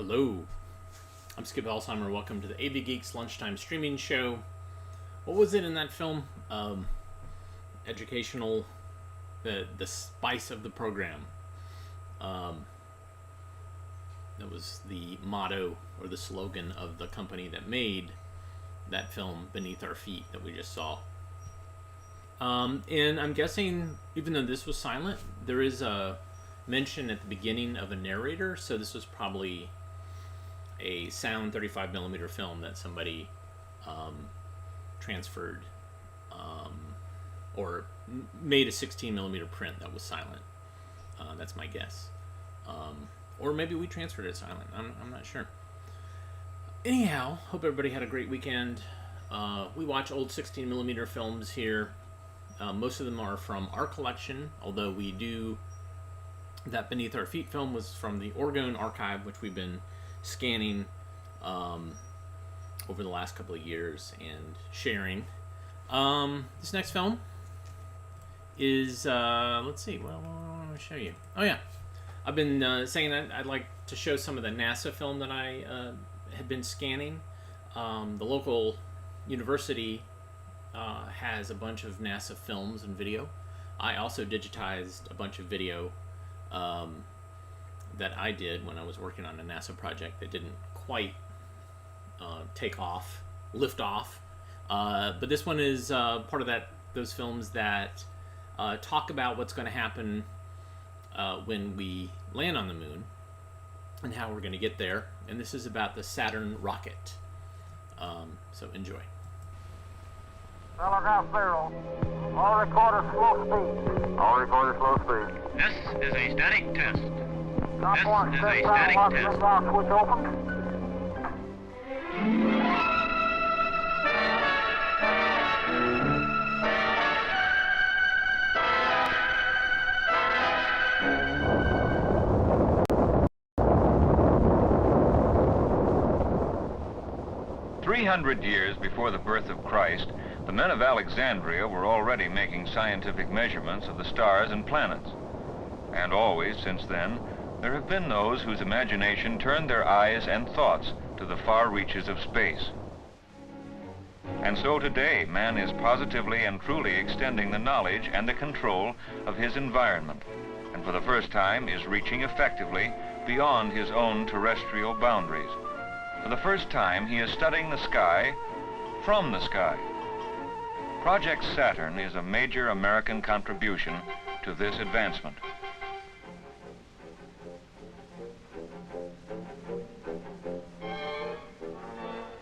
Hello, I'm Skip Alzheimer. Welcome to the AV Geeks Lunchtime Streaming Show. What was it in that film? Educational, the spice of the program. That was the motto or the slogan of the company that made that film Beneath Our Feet that we just saw. And I'm guessing, even though this was silent, there is a mention at the beginning of a narrator, so this was probably a sound 35mm film that somebody transferred or made a 16mm print that was silent. That's my guess. Or maybe we transferred it silent. I'm not sure. Anyhow, hope everybody had a great weekend. We watch old 16mm films here. Most of them are from our collection, although we do... That Beneath Our Feet film was from the Orgone archive, which we've been scanning over the last couple of years and sharing. This next film is, let's see, well, I want to show you. Oh yeah, I've been saying that I'd like to show some of the NASA film that I had been scanning. The local university has a bunch of NASA films and video. I also digitized a bunch of video that I did when I was working on a NASA project that didn't quite lift off. But this one is part of those films that talk about what's going to happen when we land on the moon and how we're going to get there. And this is about the Saturn rocket. So enjoy. Telegraph 0. All recorders slow speed. All recorders slow speed. This is a static test. Top This one, is set a down, static lock test. liftoff switch open. Years before the birth of Christ, the men of Alexandria were already making scientific measurements of the stars and planets. And always, since then, there have been those whose imagination turned their eyes and thoughts to the far reaches of space. And so today, man is positively and truly extending the knowledge and the control of his environment, and for the first time is reaching effectively beyond his own terrestrial boundaries. For the first time, he is studying the sky from the sky. Project Saturn is a major American contribution to this advancement.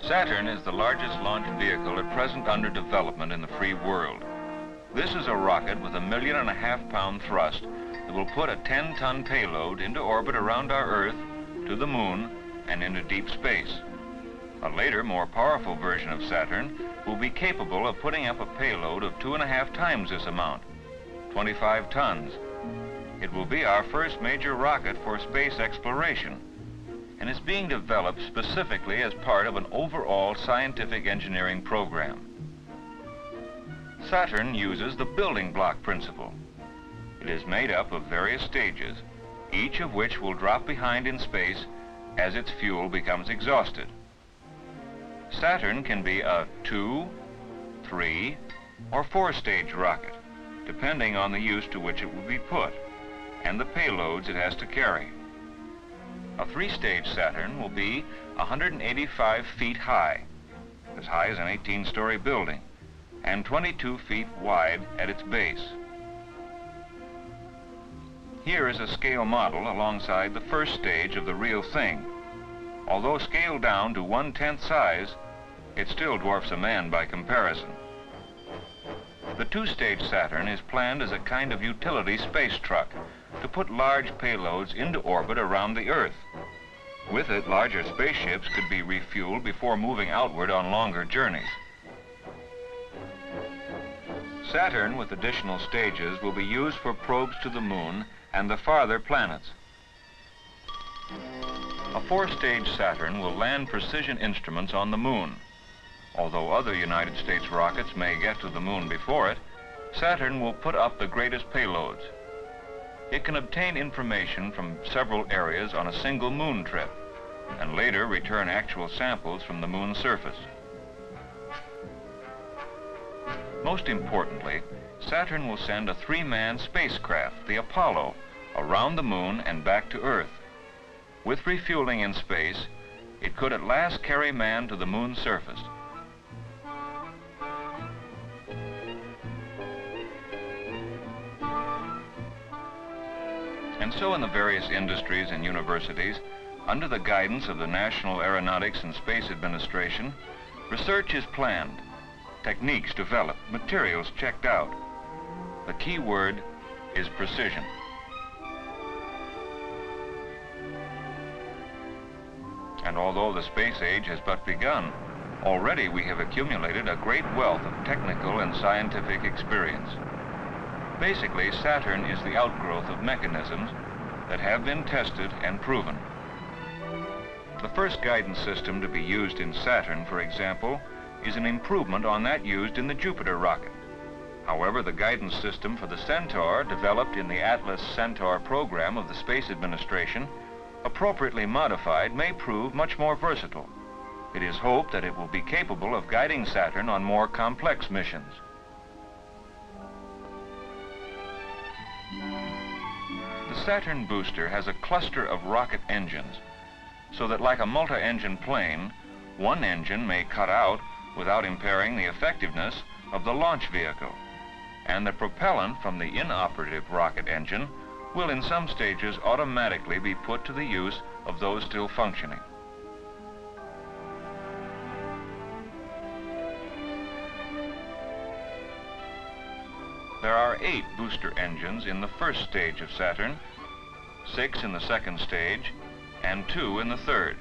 Saturn is the largest launch vehicle at present under development in the free world. This is a rocket with a 1.5 million pound thrust that will put a 10-ton payload into orbit around our Earth, to the moon, and into deep space. A later, more powerful version of Saturn will be capable of putting up a payload of 2.5 times this amount, 25 tons. It will be our first major rocket for space exploration, and is being developed specifically as part of an overall scientific engineering program. Saturn uses the building block principle. It is made up of various stages, each of which will drop behind in space as its fuel becomes exhausted. Saturn can be a 2, 3, or 4-stage rocket, depending on the use to which it will be put, and the payloads it has to carry. A 3-stage Saturn will be 185 feet high as an 18-story building, and 22 feet wide at its base. Here is a scale model alongside the first stage of the real thing. Although scaled down to 1/10 size, it still dwarfs a man by comparison. The 2-stage Saturn is planned as a kind of utility space truck to put large payloads into orbit around the Earth. With it, larger spaceships could be refueled before moving outward on longer journeys. Saturn, with additional stages, will be used for probes to the moon and the farther planets. A 4-stage Saturn will land precision instruments on the moon. Although other United States rockets may get to the moon before it, Saturn will put up the greatest payloads. It can obtain information from several areas on a single moon trip, and later return actual samples from the moon's surface. Most importantly, Saturn will send a 3-man spacecraft, the Apollo, around the moon and back to Earth. With refueling in space, it could at last carry man to the moon's surface. And so in the various industries and universities, under the guidance of the National Aeronautics and Space Administration, research is planned, techniques developed, materials checked out. The key word is precision. And although the space age has but begun, already we have accumulated a great wealth of technical and scientific experience. Basically, Saturn is the outgrowth of mechanisms that have been tested and proven. The first guidance system to be used in Saturn, for example, is an improvement on that used in the Jupiter rocket. However, the guidance system for the Centaur, developed in the Atlas Centaur program of the Space Administration, appropriately modified, may prove much more versatile. It is hoped that it will be capable of guiding Saturn on more complex missions. The Saturn booster has a cluster of rocket engines, so that like a multi-engine plane, one engine may cut out without impairing the effectiveness of the launch vehicle, and the propellant from the inoperative rocket engine will in some stages automatically be put to the use of those still functioning. There are 8 booster engines in the first stage of Saturn, 6 in the second stage, and 2 in the third.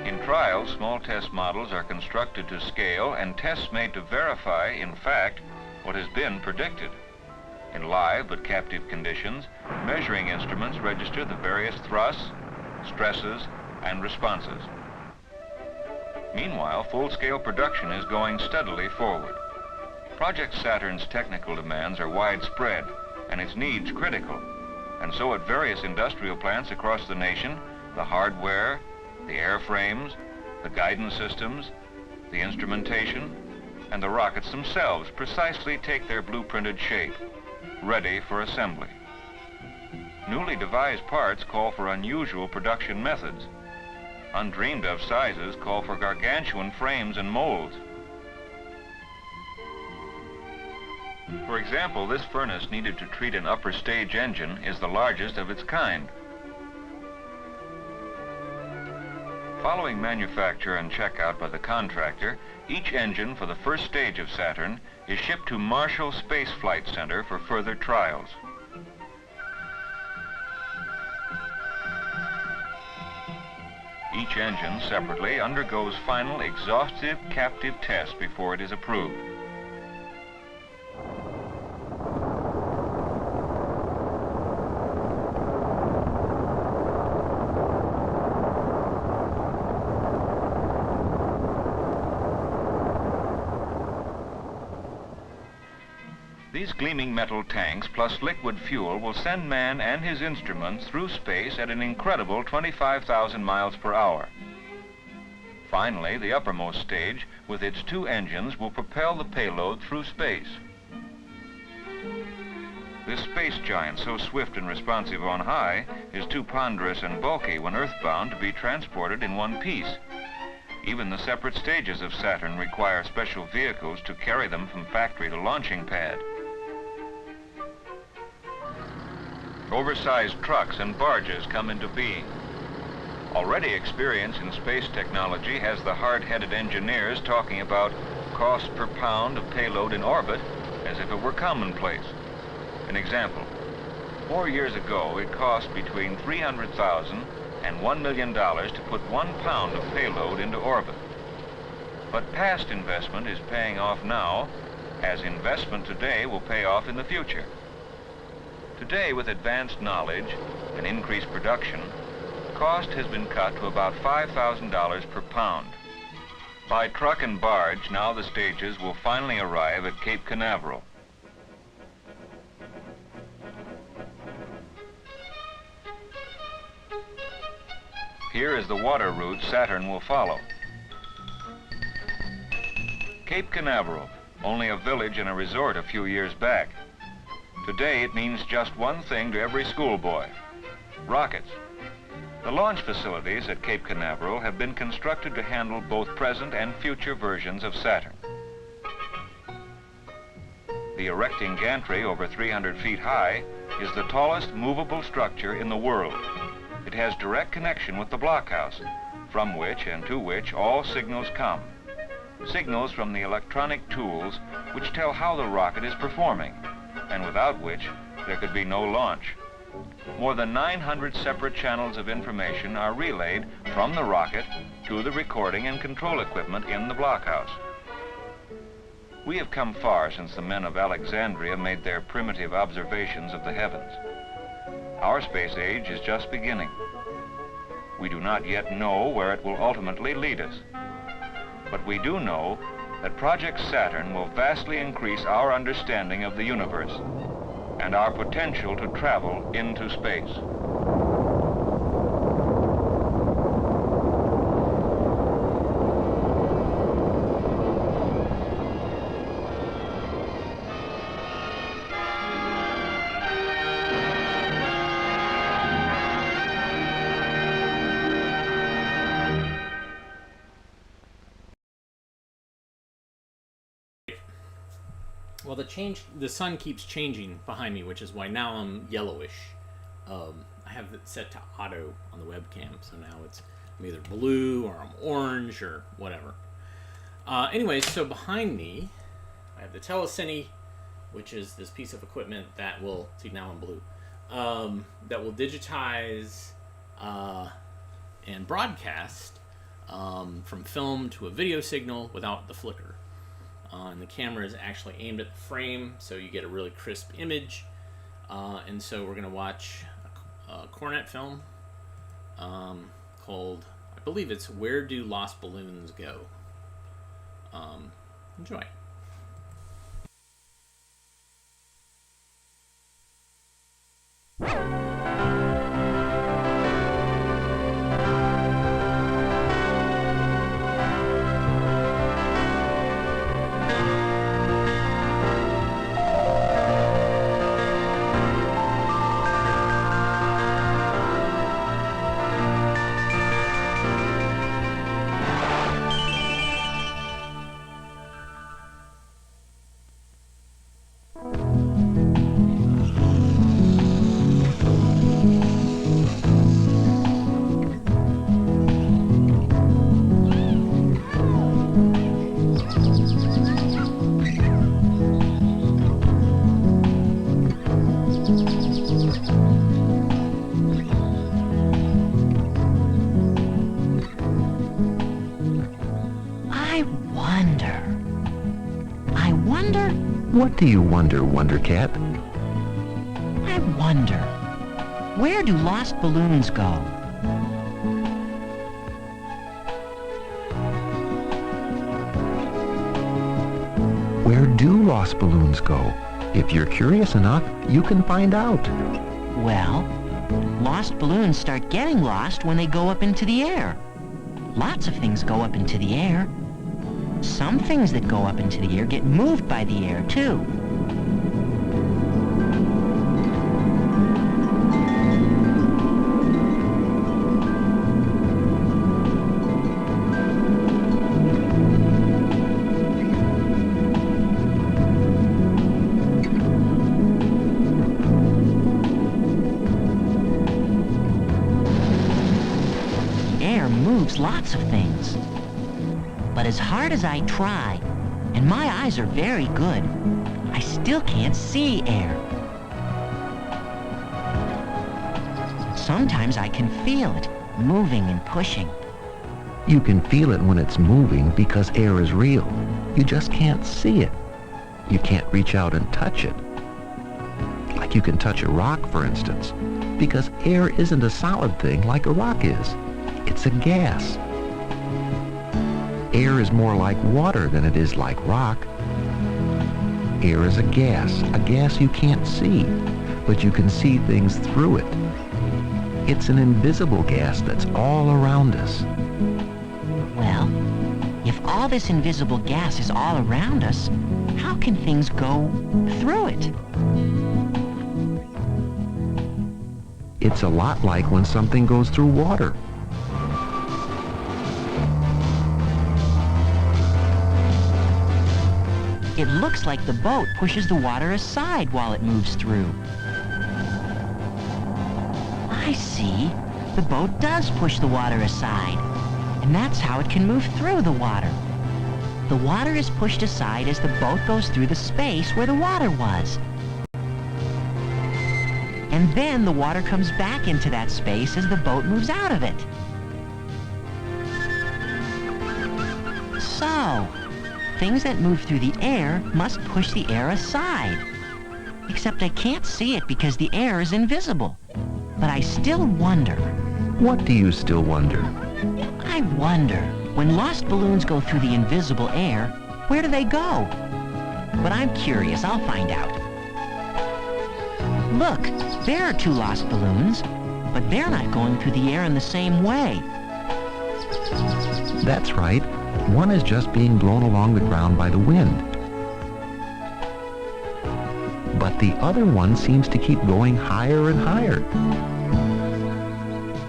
In trials, small test models are constructed to scale and tests made to verify, in fact, what has been predicted. In live but captive conditions, measuring instruments register the various thrusts, stresses, and responses. Meanwhile, full-scale production is going steadily forward. Project Saturn's technical demands are widespread and its needs critical, and so at various industrial plants across the nation, the hardware, the airframes, the guidance systems, the instrumentation, and the rockets themselves precisely take their blueprinted shape, ready for assembly. Newly devised parts call for unusual production methods. Undreamed of sizes call for gargantuan frames and molds. For example, this furnace needed to treat an upper stage engine is the largest of its kind. Following manufacture and checkout by the contractor, each engine for the first stage of Saturn is shipped to Marshall Space Flight Center for further trials. Each engine separately undergoes final exhaustive captive tests before it is approved. These gleaming metal tanks plus liquid fuel will send man and his instruments through space at an incredible 25,000 miles per hour. Finally, the uppermost stage, with its 2 engines, will propel the payload through space. This space giant, so swift and responsive on high, is too ponderous and bulky when earthbound to be transported in one piece. Even the separate stages of Saturn require special vehicles to carry them from factory to launching pad. Oversized trucks and barges come into being. Already experience in space technology has the hard-headed engineers talking about cost per pound of payload in orbit as if it were commonplace. An example, 4 years ago it cost between $300,000 and $1 million to put 1 pound of payload into orbit. But past investment is paying off now, as investment today will pay off in the future. Today, with advanced knowledge and increased production, cost has been cut to about $5,000 per pound. By truck and barge, now the stages will finally arrive at Cape Canaveral. Here is the water route Saturn will follow. Cape Canaveral, only a village and a resort a few years back. Today it means just one thing to every schoolboy: rockets. The launch facilities at Cape Canaveral have been constructed to handle both present and future versions of Saturn. The erecting gantry, over 300 feet high, is the tallest movable structure in the world. It has direct connection with the blockhouse, from which and to which all signals come. Signals from the electronic tools which tell how the rocket is performing, and without which there could be no launch. More than 900 separate channels of information are relayed from the rocket to the recording and control equipment in the blockhouse. We have come far since the men of Alexandria made their primitive observations of the heavens. Our space age is just beginning. We do not yet know where it will ultimately lead us. But we do know that Project Saturn will vastly increase our understanding of the universe and our potential to travel into space. Well, the sun keeps changing behind me, which is why now I'm yellowish. I have it set to auto on the webcam, so now I'm either blue or I'm orange or whatever. Anyway, so behind me, I have the Telecine, which is this piece of equipment that will, see now I'm blue, that will digitize and broadcast from film to a video signal without the flicker. And the camera is actually aimed at the frame, so you get a really crisp image. And so we're going to watch a Cornet film called, I believe it's Where Do Lost Balloons Go? Enjoy. What do you wonder, Wonder Cat? I wonder, where do lost balloons go? Where do lost balloons go? If you're curious enough, you can find out. Well, lost balloons start getting lost when they go up into the air. Lots of things go up into the air. Some things that go up into the air get moved by the air, too. Air moves lots of things. But as hard as I try, and my eyes are very good, I still can't see air. Sometimes I can feel it, moving and pushing. You can feel it when it's moving because air is real. You just can't see it. You can't reach out and touch it. Like you can touch a rock, for instance, because air isn't a solid thing like a rock is. It's a gas. Air is more like water than it is like rock. Air is a gas you can't see, but you can see things through it. It's an invisible gas that's all around us. Well, if all this invisible gas is all around us, how can things go through it? It's a lot like when something goes through water. It looks like the boat pushes the water aside while it moves through. I see. The boat does push the water aside, and that's how it can move through the water. The water is pushed aside as the boat goes through the space where the water was. And then the water comes back into that space as the boat moves out of it. So, things that move through the air must push the air aside. Except I can't see it because the air is invisible. But I still wonder. What do you still wonder? I wonder, when lost balloons go through the invisible air, where do they go? But I'm curious, I'll find out. Look, there are 2 lost balloons, but they're not going through the air in the same way. That's right. One is just being blown along the ground by the wind. But the other one seems to keep going higher and higher.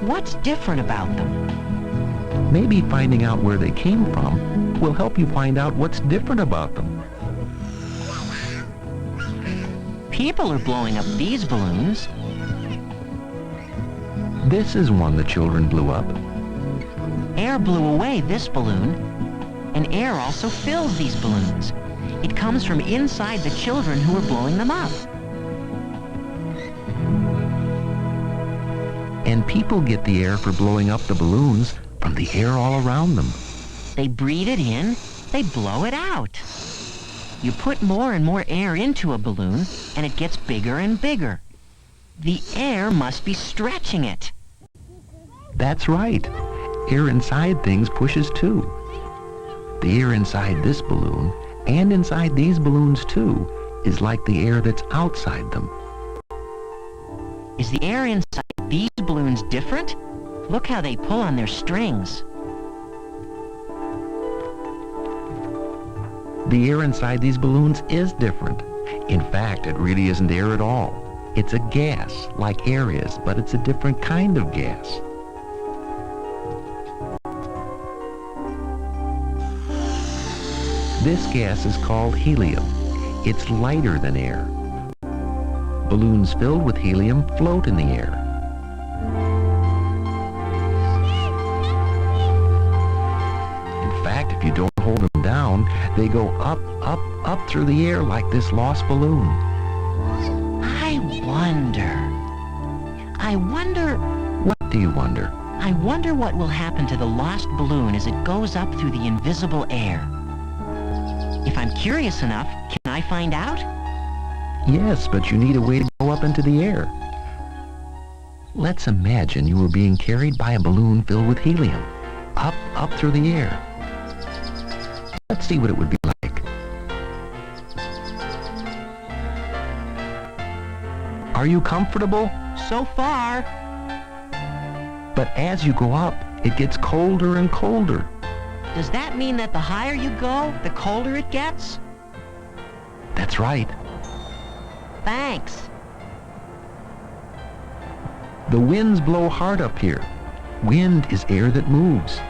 What's different about them? Maybe finding out where they came from will help you find out what's different about them. People are blowing up these balloons. This is one the children blew up. Air blew away this balloon, and air also fills these balloons. It comes from inside the children who are blowing them up. And people get the air for blowing up the balloons from the air all around them. They breathe it in, they blow it out. You put more and more air into a balloon, and it gets bigger and bigger. The air must be stretching it. That's right. Air inside things pushes too. The air inside this balloon, and inside these balloons too, is like the air that's outside them. Is the air inside these balloons different? Look how they pull on their strings. The air inside these balloons is different. In fact, it really isn't air at all. It's a gas, like air is, but it's a different kind of gas. This gas is called helium. It's lighter than air. Balloons filled with helium float in the air. In fact, if you don't hold them down, they go up, up, up through the air like this lost balloon. I wonder... What do you wonder? I wonder what will happen to the lost balloon as it goes up through the invisible air. If I'm curious enough, can I find out? Yes, but you need a way to go up into the air. Let's imagine you were being carried by a balloon filled with helium, up, up through the air. Let's see what it would be like. Are you comfortable? So far. But as you go up, it gets colder and colder. Does that mean that the higher you go, the colder it gets? That's right. Thanks. The winds blow hard up here. Wind is air that moves.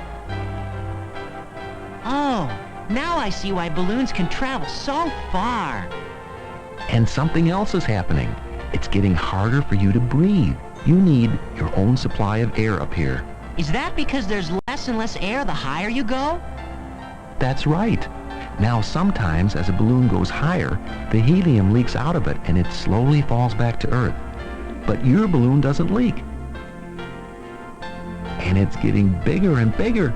Oh, now I see why balloons can travel so far. And something else is happening. It's getting harder for you to breathe. You need your own supply of air up here. Is that because there's less and less air the higher you go? That's right. Now sometimes as a balloon goes higher, the helium leaks out of it and it slowly falls back to Earth. But your balloon doesn't leak. And it's getting bigger and bigger.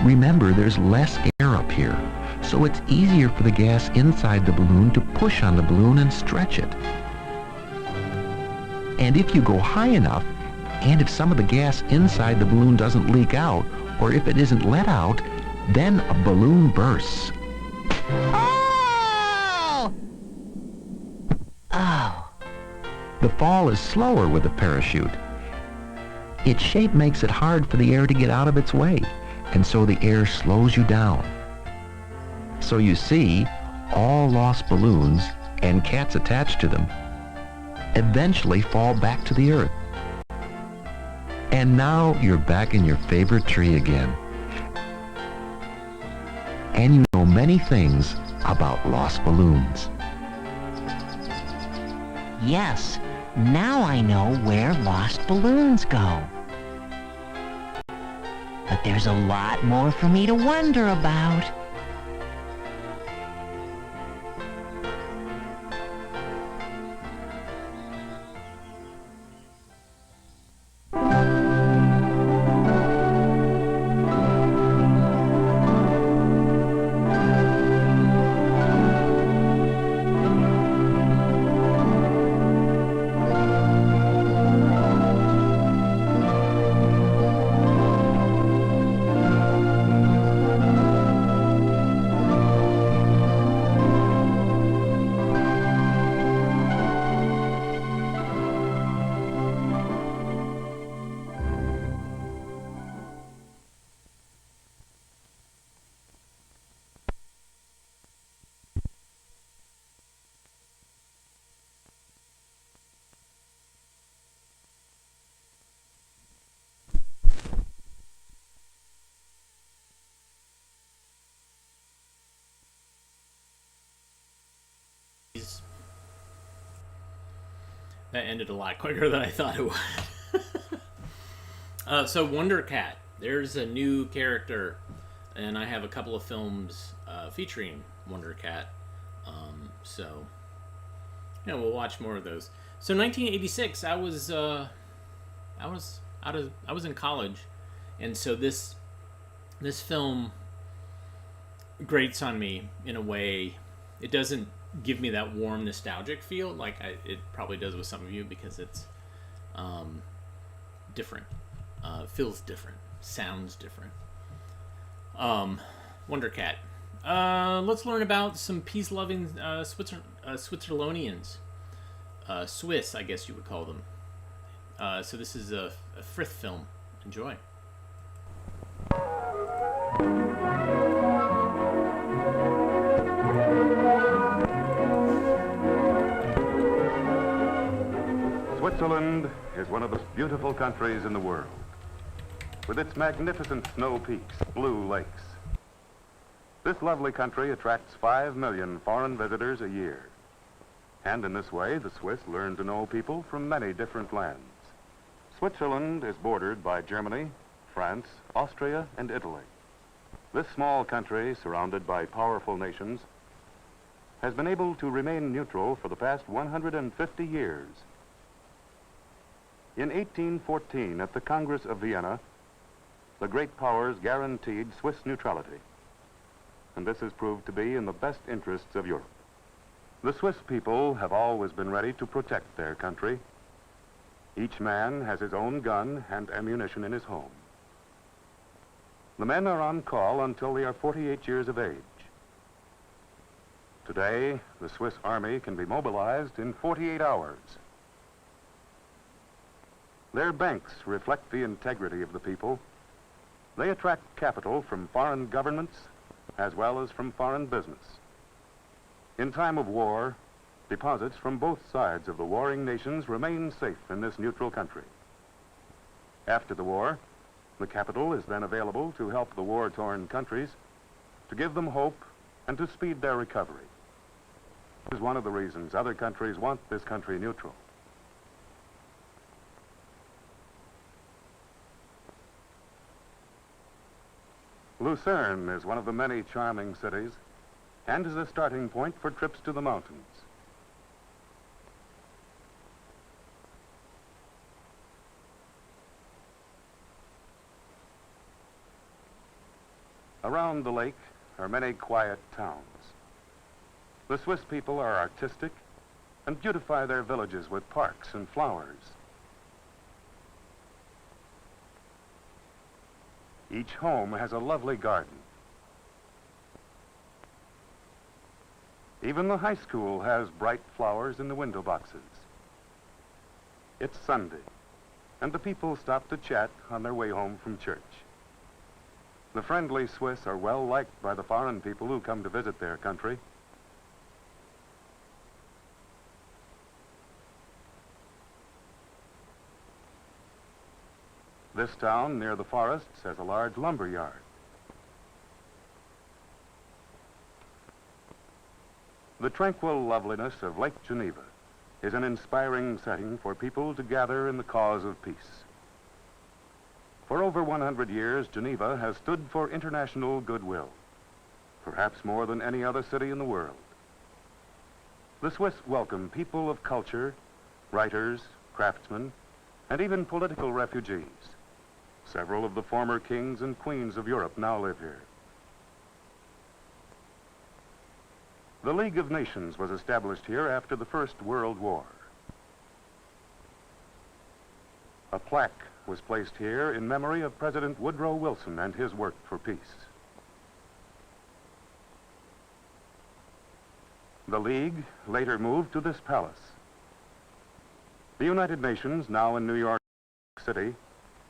Remember, there's less air up here, so it's easier for the gas inside the balloon to push on the balloon and stretch it. And if you go high enough, and if some of the gas inside the balloon doesn't leak out, or if it isn't let out, then a balloon bursts. Oh! Oh. The fall is slower with a parachute. Its shape makes it hard for the air to get out of its way, and so the air slows you down. So you see, all lost balloons and cats attached to them eventually fall back to the earth. And now you're back in your favorite tree again. And you know many things about lost balloons. Yes, now I know where lost balloons go. But there's a lot more for me to wonder about. That ended a lot quicker than I thought it would. So Wonder Cat, there's a new character, and I have a couple of films featuring Wonder Cat. So we'll watch more of those. So 1986, I was in college, and so this film grates on me in a way. It doesn't give me that warm nostalgic feel like it probably does with some of you, because it's different, feels different, sounds different. Wonder Cat. Let's learn about some peace-loving Switzerlonians. Swiss, I guess you would call them. So this is a Frith film. Enjoy. Switzerland is one of the most beautiful countries in the world, with its magnificent snow peaks, blue lakes. This lovely country attracts 5 million foreign visitors a year. And in this way, the Swiss learn to know people from many different lands. Switzerland is bordered by Germany, France, Austria, and Italy. This small country, surrounded by powerful nations, has been able to remain neutral for the past 150 years. In 1814, at the Congress of Vienna, the great powers guaranteed Swiss neutrality, and this has proved to be in the best interests of Europe. The Swiss people have always been ready to protect their country. Each man has his own gun and ammunition in his home. The men are on call until they are 48 years of age. Today, the Swiss Army can be mobilized in 48 hours. Their banks reflect the integrity of the people. They attract capital from foreign governments as well as from foreign business. In time of war, deposits from both sides of the warring nations remain safe in this neutral country. After the war, the capital is then available to help the war-torn countries, to give them hope and to speed their recovery. This is one of the reasons other countries want this country neutral. Lucerne is one of the many charming cities and is a starting point for trips to the mountains. Around the lake are many quiet towns. The Swiss people are artistic and beautify their villages with parks and flowers. Each home has a lovely garden. Even the high school has bright flowers in the window boxes. It's Sunday, and the people stop to chat on their way home from church. The friendly Swiss are well liked by the foreign people who come to visit their country. This town near the forests has a large lumber yard. The tranquil loveliness of Lake Geneva is an inspiring setting for people to gather in the cause of peace. For over 100 years, Geneva has stood for international goodwill, perhaps more than any other city in the world. The Swiss welcome people of culture, writers, craftsmen, and even political refugees. Several of the former kings and queens of Europe now live here. The League of Nations was established here after the First World War. A plaque was placed here in memory of President Woodrow Wilson and his work for peace. The League later moved to this palace. The United Nations, now in New York City,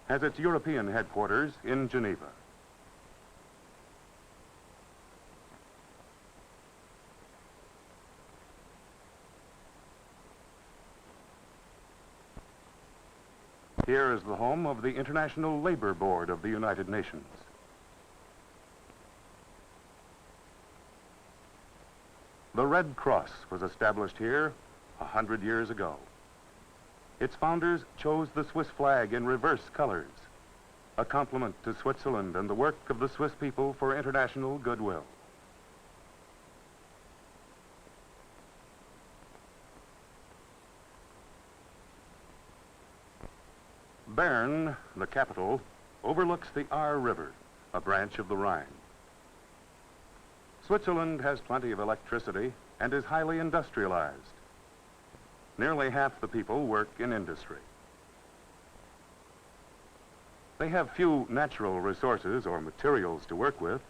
has its European headquarters in Geneva. Here is the home of the International Labor Board of the United Nations. The Red Cross was established here 100 years ago. Its founders chose the Swiss flag in reverse colors, a compliment to Switzerland and the work of the Swiss people for international goodwill. Bern, the capital, overlooks the Aar River, a branch of the Rhine. Switzerland has plenty of electricity and is highly industrialized. Nearly half the people work in industry. They have few natural resources or materials to work with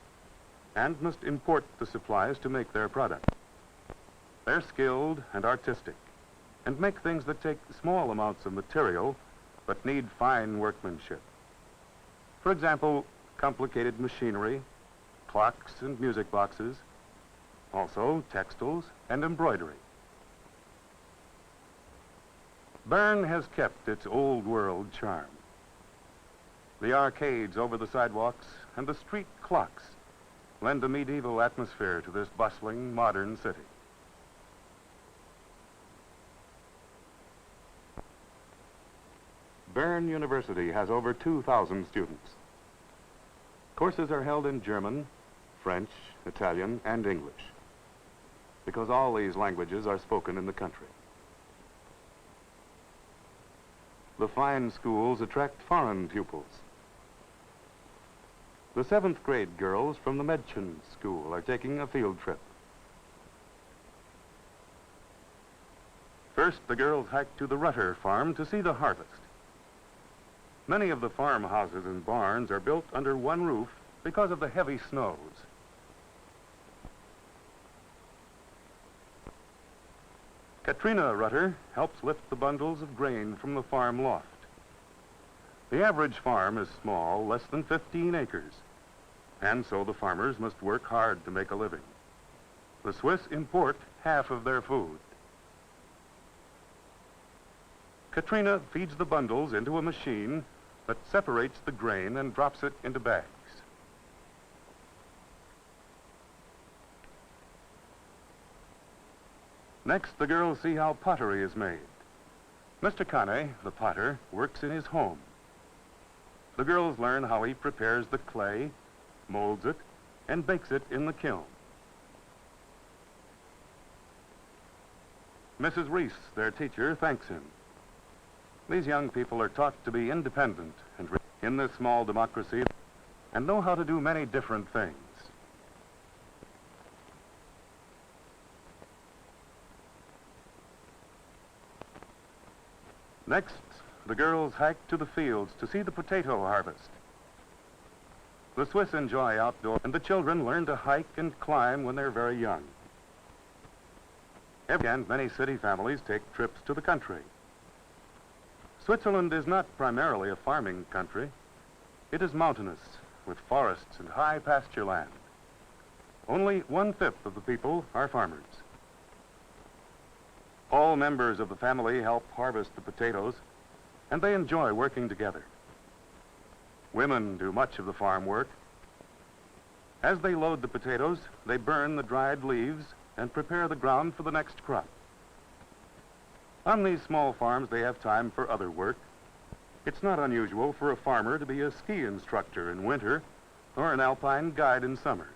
and must import the supplies to make their product. They're skilled and artistic and make things that take small amounts of material but need fine workmanship. For example, complicated machinery, clocks and music boxes, also textiles and embroidery. Bern has kept its old world charm. The arcades over the sidewalks and the street clocks lend a medieval atmosphere to this bustling modern city. Bern University has over 2,000 students. Courses are held in German, French, Italian, and English, because all these languages are spoken in the country. The fine schools attract foreign pupils. The 7th grade girls from the Mädchen school are taking a field trip. First, the girls hike to the Rutter farm to see the harvest. Many of the farmhouses and barns are built under one roof because of the heavy snows. Katrina Rutter helps lift the bundles of grain from the farm loft. The average farm is small, less than 15 acres, and so the farmers must work hard to make a living. The Swiss import half of their food. Katrina feeds the bundles into a machine that separates the grain and drops it into bags. Next, the girls see how pottery is made. Mr. Kane, the potter, works in his home. The girls learn how he prepares the clay, molds it, and bakes it in the kiln. Mrs. Reese, their teacher, thanks him. These young people are taught to be independent and in this small democracy and know how to do many different things. Next, the girls hike to the fields to see the potato harvest. The Swiss enjoy outdoor, and the children learn to hike and climb when they're very young. And many city families take trips to the country. Switzerland is not primarily a farming country. It is mountainous, with forests and high pasture land. Only 1/5 of the people are farmers. All members of the family help harvest the potatoes, and they enjoy working together. Women do much of the farm work. As they load the potatoes, they burn the dried leaves and prepare the ground for the next crop. On these small farms, they have time for other work. It's not unusual for a farmer to be a ski instructor in winter or an alpine guide in summer.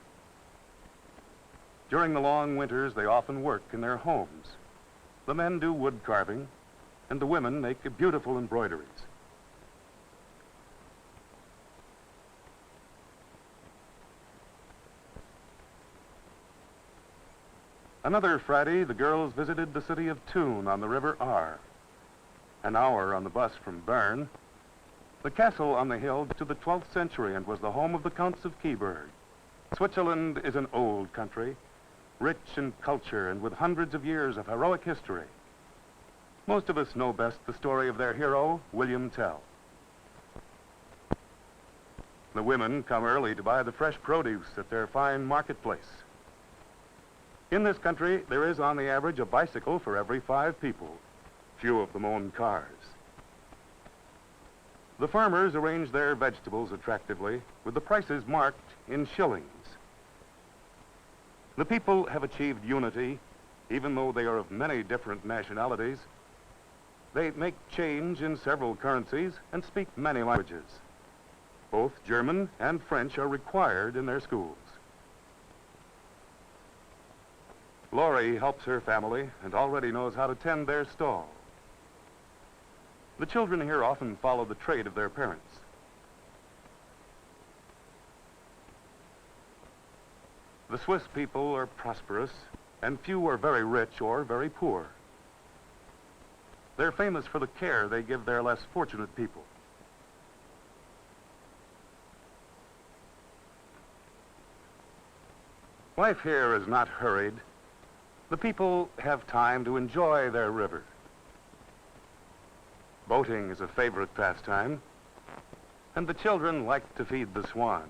During the long winters, they often work in their homes. The men do wood carving, and the women make beautiful embroideries. Another Friday, the girls visited the city of Thun on the River Aar. An hour on the bus from Bern, the castle on the hill dates to the 12th century and was the home of the Counts of Kyburg. Switzerland is an old country, rich in culture and with hundreds of years of heroic history. Most of us know best the story of their hero, William Tell. The women come early to buy the fresh produce at their fine marketplace. In this country, there is on the average a bicycle for every 5 people. Few of them own cars. The farmers arrange their vegetables attractively with the prices marked in shillings. The people have achieved unity, even though they are of many different nationalities. They make change in several currencies and speak many languages. Both German and French are required in their schools. Laurie helps her family and already knows how to tend their stall. The children here often follow the trade of their parents. The Swiss people are prosperous, and few are very rich or very poor. They're famous for the care they give their less fortunate people. Life here is not hurried. The people have time to enjoy their river. Boating is a favorite pastime, and the children like to feed the swans.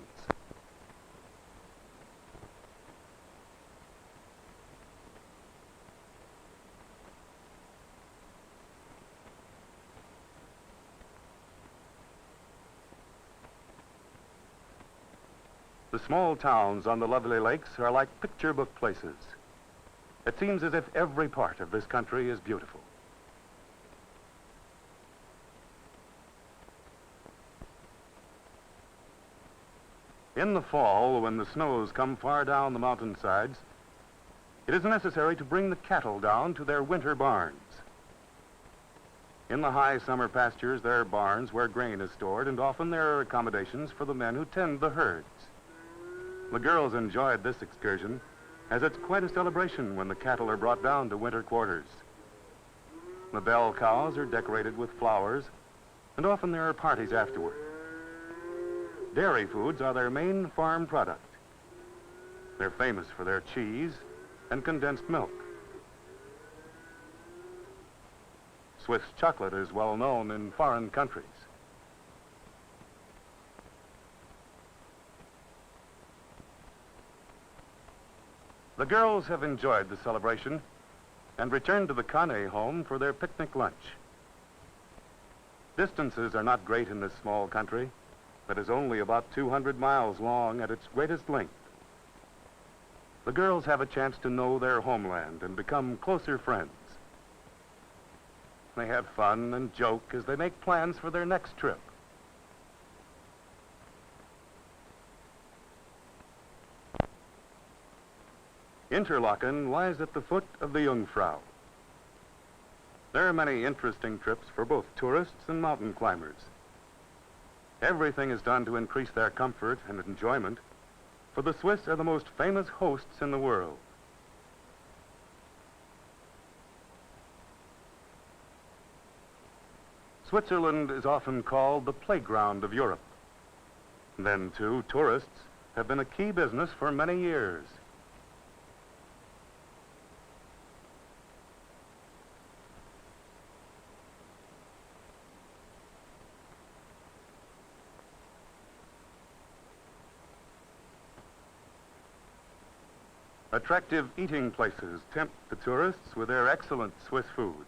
The small towns on the lovely lakes are like picture book places. It seems as if every part of this country is beautiful. In the fall, when the snows come far down the mountainsides, it is necessary to bring the cattle down to their winter barns. In the high summer pastures, there are barns where grain is stored, and often there are accommodations for the men who tend the herds. The girls enjoyed this excursion, as it's quite a celebration when the cattle are brought down to winter quarters. The bell cows are decorated with flowers, and often there are parties afterward. Dairy foods are their main farm product. They're famous for their cheese and condensed milk. Swiss chocolate is well known in foreign countries. The girls have enjoyed the celebration and returned to the Kane home for their picnic lunch. Distances are not great in this small country that is only about 200 miles long at its greatest length. The girls have a chance to know their homeland and become closer friends. They have fun and joke as they make plans for their next trip. Interlaken lies at the foot of the Jungfrau. There are many interesting trips for both tourists and mountain climbers. Everything is done to increase their comfort and enjoyment, for the Swiss are the most famous hosts in the world. Switzerland is often called the playground of Europe. Then, too, tourists have been a key business for many years. Attractive eating places tempt the tourists with their excellent Swiss food.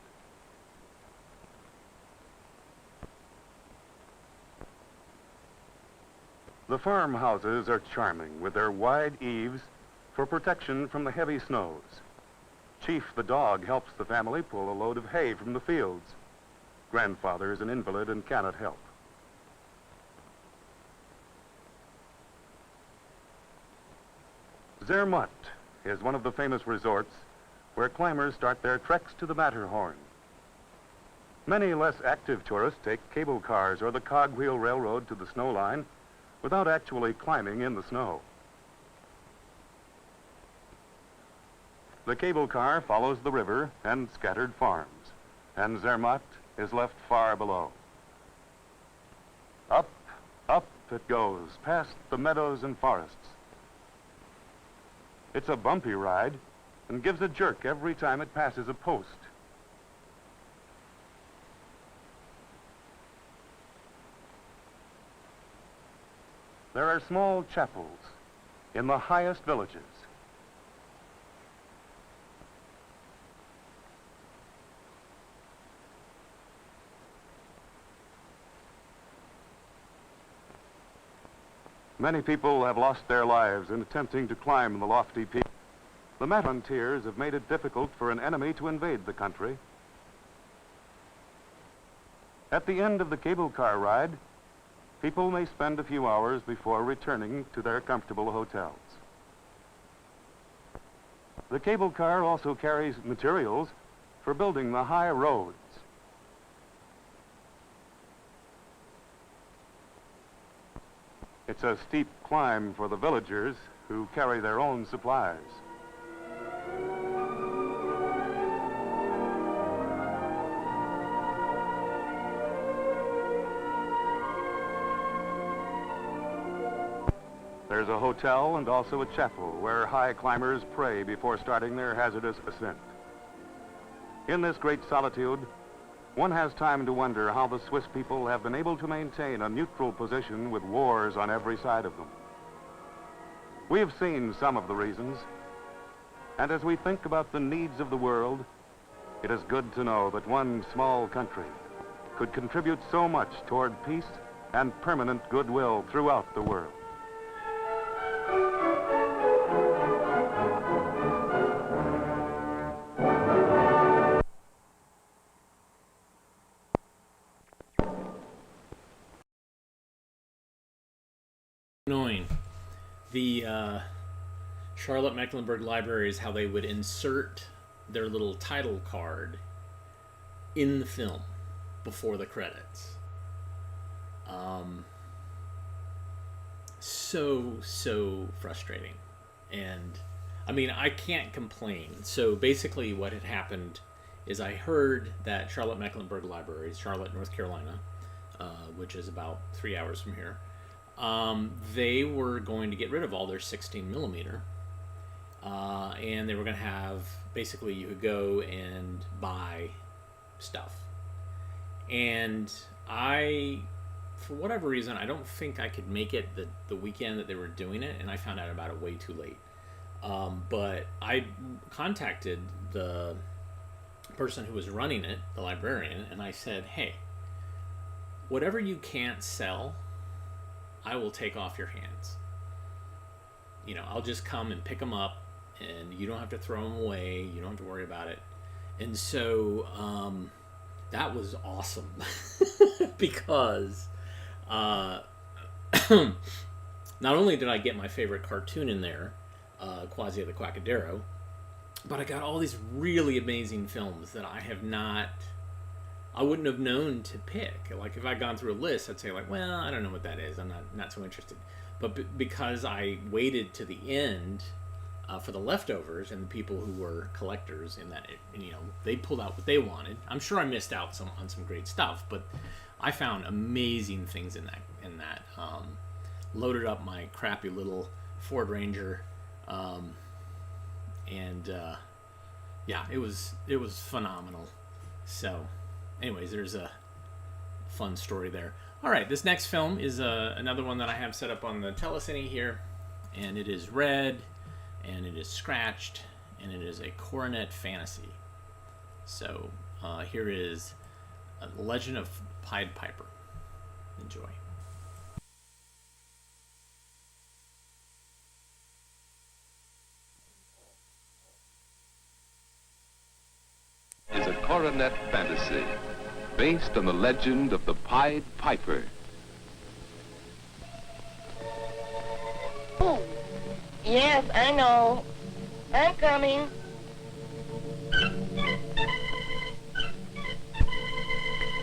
The farmhouses are charming with their wide eaves for protection from the heavy snows. Chief the dog helps the family pull a load of hay from the fields. Grandfather is an invalid and cannot help. Zermatt is one of the famous resorts where climbers start their treks to the Matterhorn. Many less active tourists take cable cars or the cogwheel railroad to the snow line without actually climbing in the snow. The cable car follows the river and scattered farms, and Zermatt is left far below. Up, up it goes, past the meadows and forests. It's a bumpy ride and gives a jerk every time it passes a post. There are small chapels in the highest villages. Many people have lost their lives in attempting to climb the lofty peak. The frontiers have made it difficult for an enemy to invade the country. At the end of the cable car ride, people may spend a few hours before returning to their comfortable hotels. The cable car also carries materials for building the high roads. It's a steep climb for the villagers who carry their own supplies. There's a hotel and also a chapel where high climbers pray before starting their hazardous ascent. In this great solitude, one has time to wonder how the Swiss people have been able to maintain a neutral position with wars on every side of them. We have seen some of the reasons, and as we think about the needs of the world, it is good to know that one small country could contribute so much toward peace and permanent goodwill throughout the world. Annoying. The Charlotte Mecklenburg Library is how they would insert their little title card in the film before the credits. So frustrating. And I mean, I can't complain. So basically what had happened is I heard that Charlotte Mecklenburg Library, Charlotte, North Carolina, which is about 3 hours from here, they were going to get rid of all their 16 millimeter, and they were going to have, basically you could go and buy stuff. And I, for whatever reason, I don't think I could make it the weekend that they were doing it, and I found out about it way too late. But I contacted the person who was running it, the librarian, and I said, hey, whatever you can't sell, I will take off your hands. You know, I'll just come and pick them up, and you don't have to throw them away. You don't have to worry about it. And so that was awesome because not only did I get my favorite cartoon in there, Quasi the Quackadero, but I got all these really amazing films that I wouldn't have known to pick. Like if I'd gone through a list, I'd say like, well, I don't know what that is. I'm not so interested. But because I waited to the end for the leftovers and the people who were collectors in that, you know, they pulled out what they wanted. I'm sure I missed out on some great stuff, but I found amazing things in that. Loaded up my crappy little Ford Ranger, and yeah, it was phenomenal. So. Anyways, there's a fun story there. All right, this next film is another one that I have set up on the telecine here, and it is red, and it is scratched, and it is a coronet fantasy. So here is The Legend of Pied Piper. Enjoy. Is a coronet fantasy based on the legend of the Pied Piper. Oh, yes, I know. I'm coming.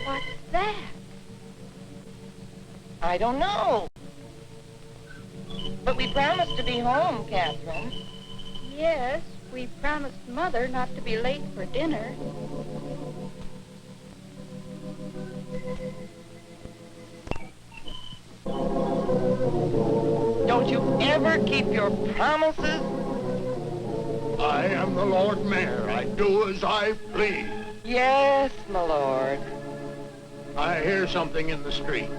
What's that? I don't know. But we promised to be home, Catherine. Yes, we promised Mother not to be late for dinner. Don't you ever keep your promises? I am the Lord Mayor. I do as I please. Yes, my lord. I hear something in the street.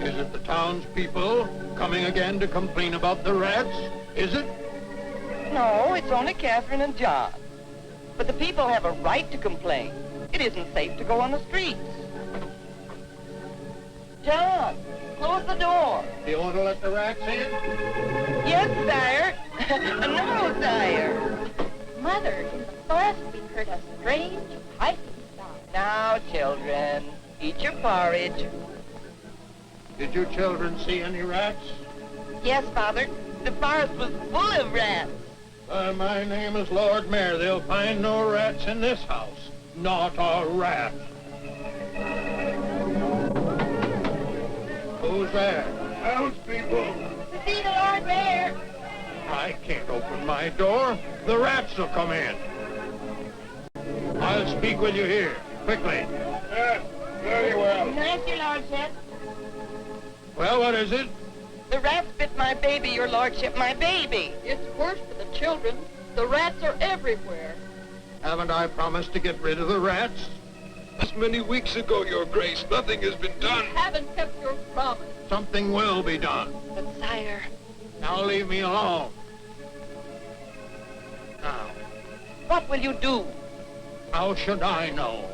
Is it the townspeople coming again to complain about the rats? Is it? No, it's only Catherine and John. But the people have a right to complain. It isn't safe to go on the streets. John, close the door. Do you want to let the rats in? Yes, sire. No, sire. Mother, in the forest we heard a strange piping sound. Now, children, eat your porridge. Did you children see any rats? Yes, Father. The forest was full of rats. My name is Lord Mayor. They'll find no rats in this house. Not a rat. Who's there? Townspeople. To see the Lord Mayor. I can't open my door. The rats will come in. I'll speak with you here, quickly. Yes, very well. Nice, your lordship. Well, what is it? The rats bit my baby, your lordship, my baby. It's worse for the children. The rats are everywhere. Haven't I promised to get rid of the rats? As many weeks ago, Your Grace, nothing has been done. You haven't kept your promise. Something will be done. But, sire... Now leave me alone. Now, What will you do? how should I know?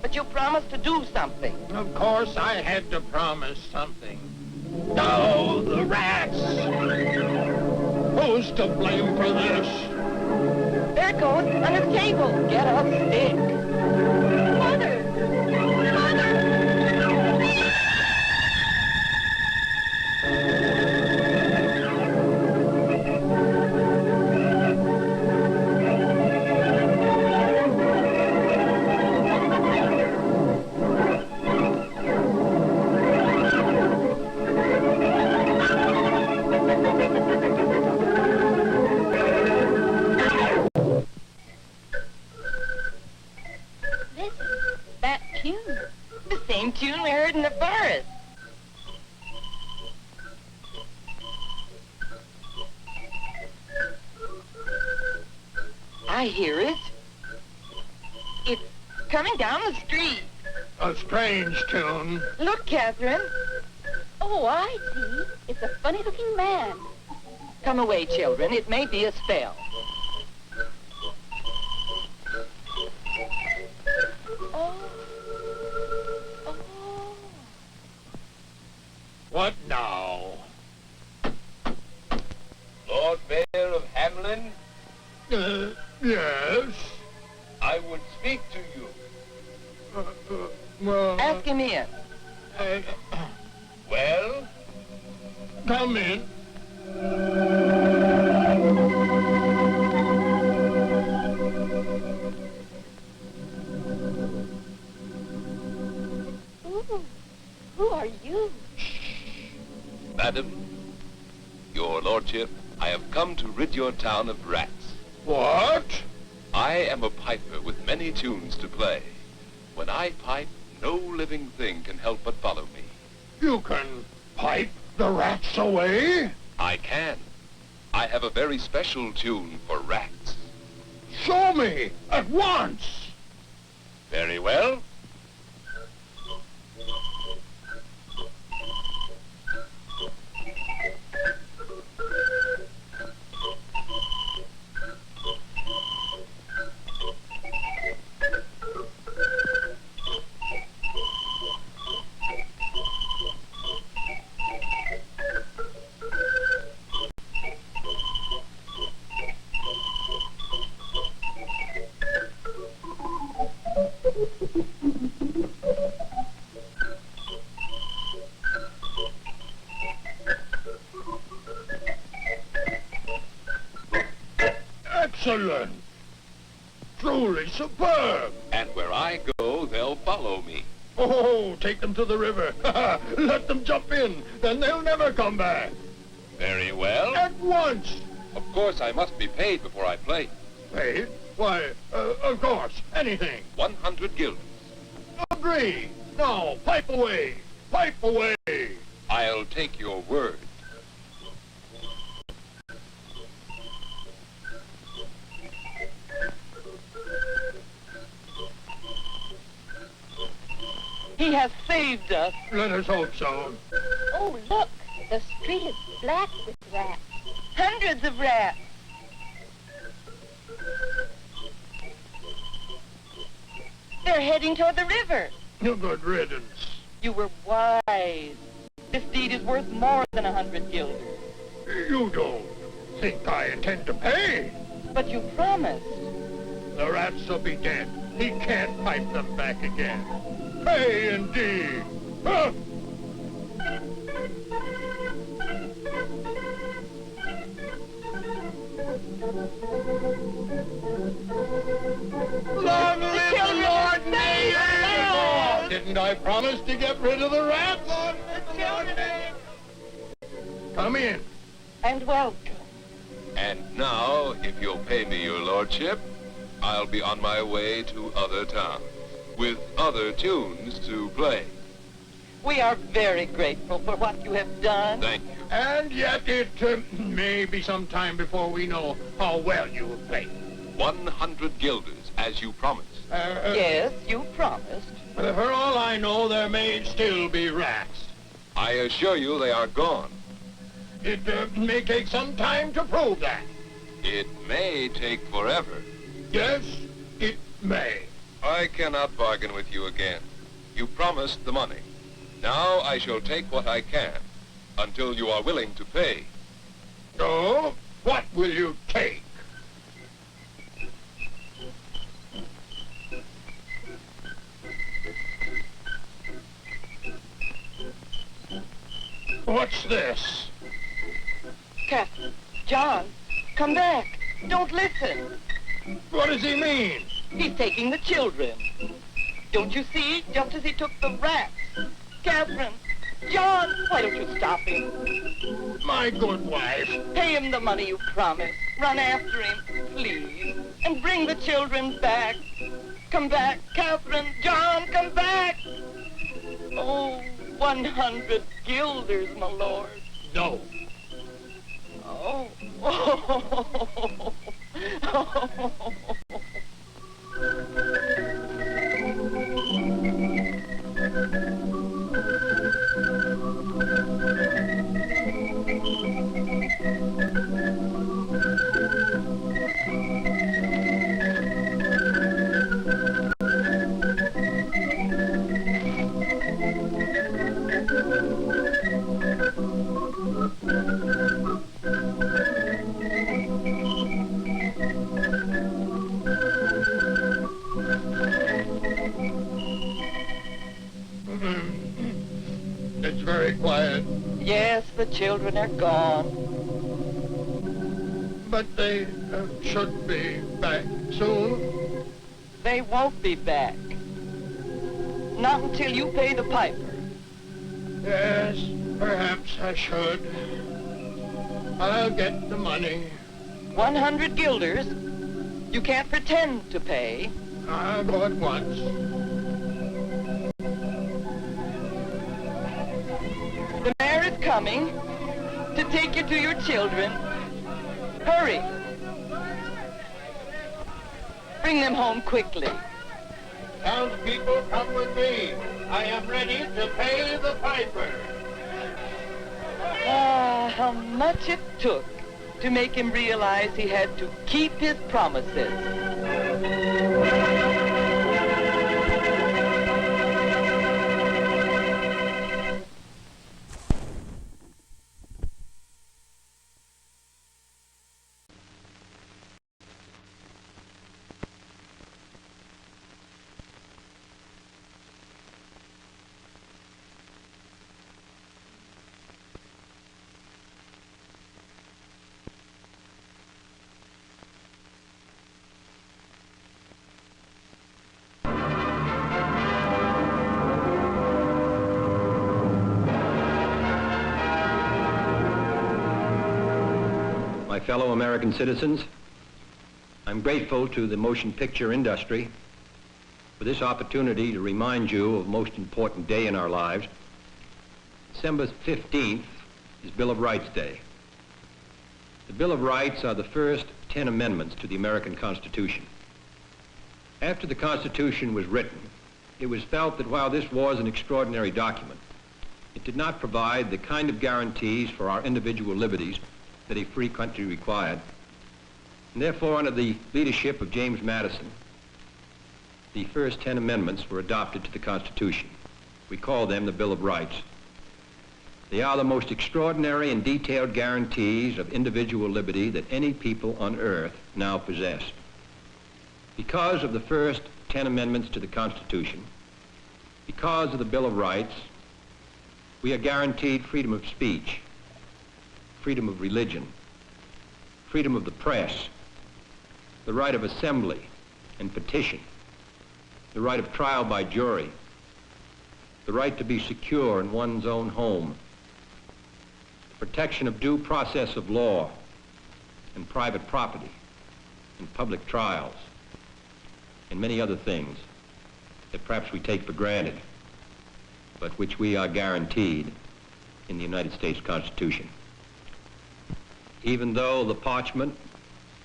But you promised to do something. Of course I had to promise something. No, the rats! Who's to blame for this? There it goes, on his table. Get a stick. Mother! Mother! That tune. The same tune we heard in the forest. I hear it. It's coming down the street. A strange tune. Look, Catherine. Oh, I see. It's a funny-looking man. Come away, children. It may be a spell. Oh. Oh. What now? Lord Mayor of Hamlin, Yes? I would speak to you. Well, Ask him in. Well? come in. Ooh. Who are you? Madam, your lordship, I have come to rid your town of rats. What? I am a piper with many tunes to play. When I pipe, no living thing can help but follow me. You can pipe the rats away? I can. I have a very special tune for rats. Show me at once. Very well. superb. And where I go, they'll follow me. Oh, take them to the river. Let them jump in. Then they'll never come back. Very well. At once. Of course, I must be paid before I play. Paid? Why, of course, anything. 100 guilders. Agree. Now, pipe away. Pipe away. I'll take your word. He has saved us. Let us hope so. Oh, look. The street is black with rats. Hundreds of rats. They're heading toward the river. Good riddance. You were wise. This deed is worth more than 100 guilders. You don't think I intend to pay? But you promised. The rats will be dead. He can't pipe them back again. Pay indeed. Huh? Long live the Lord Mayor! Didn't I promise to get rid of the rats? Come in. And welcome. And now, if you'll pay me your lordship, I'll be on my way to other towns with other tunes to play. We are very grateful for what you have done. Thank you. And yet it may be some time before we know how well you will play. 100 guilders, as you promised. Yes, you promised. For all I know, there may still be rats. I assure you they are gone. It may take some time to prove that. It may take forever. Yes, it may. I cannot bargain with you again. You promised the money. Now I shall take what I can, until you are willing to pay. So, what will you take? What's this? Captain, John, come back. Don't listen. What does he mean? He's taking the children. Don't you see? Just as he took the rats. Catherine, John, why don't you stop him? My good wife. Pay him the money you promised. Run after him, please. And bring the children back. Come back, Catherine. John, come back. Oh, 100 guilders, my lord. No. Oh. It's very quiet. Yes, the children are gone. But they should be back soon. They won't be back. Not until you pay the piper. Yes, perhaps I should. I'll get the money. 100 guilders? You can't pretend to pay. I'll go at once. The mayor is coming to take you to your children. Hurry. Bring them home quickly. Townspeople, come with me. I am ready to pay the piper. Ah, how much it took to make him realize he had to keep his promises. fellow American citizens, I'm grateful to the motion picture industry for this opportunity to remind you of a most important day in our lives. December 15th is Bill of Rights Day. The Bill of Rights are the first 10 amendments to the American Constitution. After the Constitution was written, it was felt that while this was an extraordinary document, it did not provide the kind of guarantees for our individual liberties that a free country required. And therefore, under the leadership of James Madison, the first 10 amendments were adopted to the Constitution. We call them the Bill of Rights. They are the most extraordinary and detailed guarantees of individual liberty that any people on earth now possess. Because of the first 10 amendments to the Constitution, because of the Bill of Rights, we are guaranteed freedom of speech, freedom of religion, freedom of the press, the right of assembly and petition, the right of trial by jury, the right to be secure in one's own home, the protection of due process of law and private property and public trials, and many other things that perhaps we take for granted, but which we are guaranteed in the United States Constitution. Even though the parchment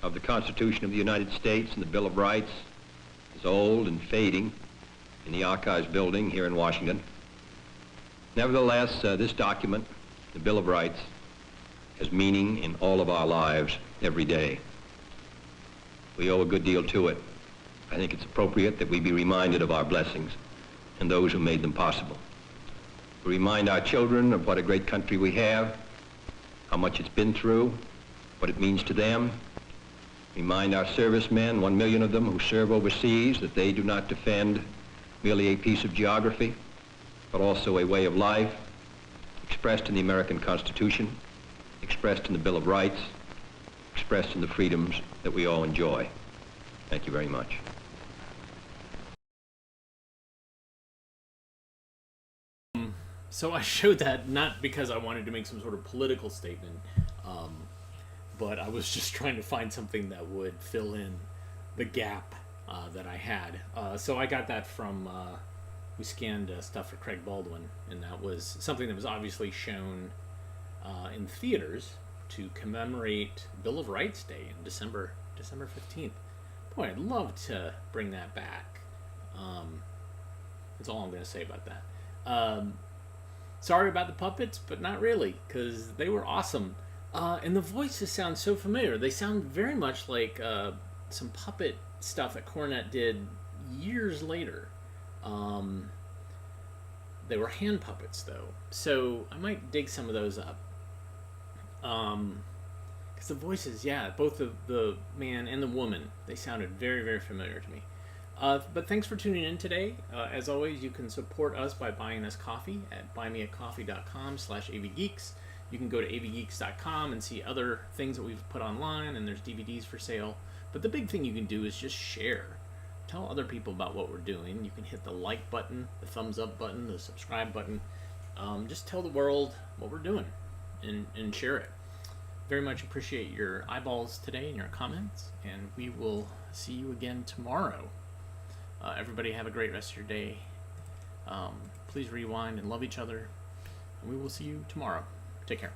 of the Constitution of the United States and the Bill of Rights is old and fading in the Archives building here in Washington, nevertheless, this document, the Bill of Rights, has meaning in all of our lives every day. We owe a good deal to it. I think it's appropriate that we be reminded of our blessings and those who made them possible. We remind our children of what a great country we have, how much it's been through, what it means to them. Remind our servicemen, 1 million of them who serve overseas, that they do not defend merely a piece of geography, but also a way of life expressed in the American Constitution, expressed in the Bill of Rights, expressed in the freedoms that we all enjoy. Thank you very much. So I showed that not because I wanted to make some sort of political statement, but I was just trying to find something that would fill in the gap that I had. So I got that from, we scanned stuff for Craig Baldwin, and that was something that was obviously shown in theaters to commemorate Bill of Rights Day in December 15th. Boy, I'd love to bring that back. That's all I'm going to say about that. Sorry about the puppets, but not really, because they were awesome. And the voices sound so familiar. They sound very much like some puppet stuff that Cornette did years later. They were hand puppets, though. So I might dig some of those up. Because the voices, yeah, both the man and the woman, they sounded very, very familiar to me. But thanks for tuning in today. As always, you can support us by buying us coffee at buymeacoffee.com/avgeeks. You can go to avgeeks.com and see other things that we've put online, and there's DVDs for sale. But the big thing you can do is just share. Tell other people about what we're doing. You can hit the like button, the thumbs up button, the subscribe button. Just tell the world what we're doing and share it. Very much appreciate your eyeballs today and your comments, and we will see you again tomorrow. Everybody have a great rest of your day. Please rewind and love each other, and we will see you tomorrow. Take care.